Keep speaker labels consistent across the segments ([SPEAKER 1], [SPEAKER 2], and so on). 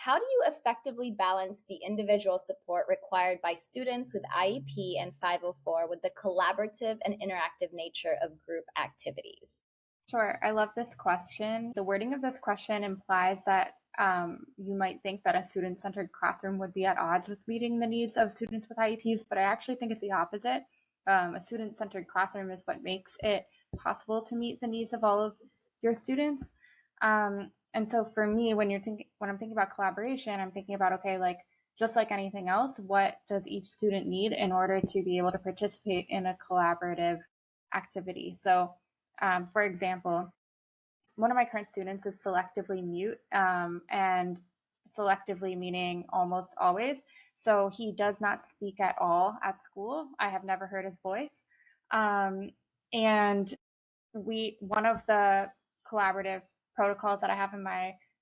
[SPEAKER 1] How do you effectively balance the individual support required by students with IEP and 504 with the collaborative and interactive nature of group activities?
[SPEAKER 2] Sure. I love this question. The wording of this question implies that you might think that a student centered classroom would be at odds with meeting the needs of students with IEPs, but I actually think it's the opposite. A student centered classroom is what makes it possible to meet the needs of all of your students. And so for me, when I'm thinking about collaboration, I'm thinking about, okay, like just like anything else, what does each student need in order to be able to participate in a collaborative activity? So for example, one of my current students is selectively mute, and selectively meaning almost always. So he does not speak at all at school. I have never heard his voice. And one of the collaborative protocols that I have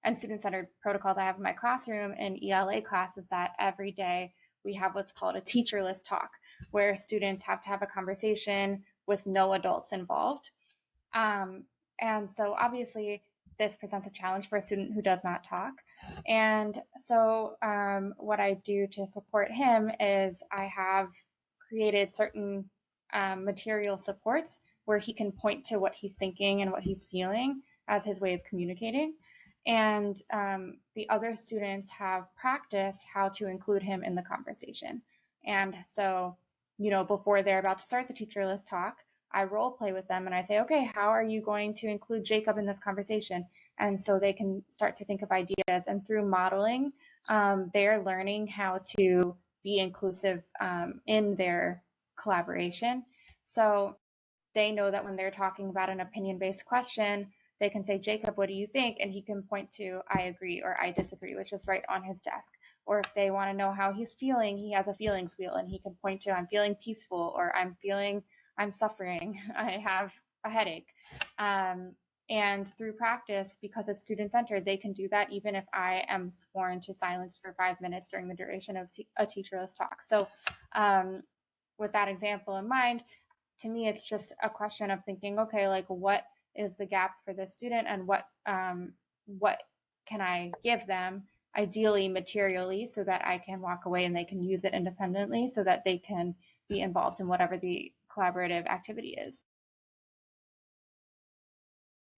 [SPEAKER 2] and student-centered protocols I have in my classroom and ELA class is that every day we have what's called a teacherless talk, where students have to have a conversation with no adults involved. And so obviously this presents a challenge for a student who does not talk. And so what I do to support him is I have created certain material supports where he can point to what he's thinking and what he's feeling as his way of communicating. And the other students have practiced how to include him in the conversation. And so, before they're about to start the teacherless talk, I role play with them and I say, okay, how are you going to include Jacob in this conversation? And so they can start to think of ideas. And through modeling, they're learning how to be inclusive in their collaboration. So they know that when they're talking about an opinion-based question, they can say, Jacob, what do you think? And he can point to, I agree or I disagree, which is right on his desk. Or if they want to know how he's feeling, he has a feelings wheel and he can point to, I'm feeling peaceful, or I'm suffering, I have a headache. And through practice, because it's student-centered, they can do that even if I am sworn to silence for 5 minutes during the duration of a teacherless talk. So with that example in mind, to me, it's just a question of thinking, okay, like what is the gap for this student and what can I give them, ideally materially, so that I can walk away and they can use it independently so that they can be involved in whatever the collaborative activity is.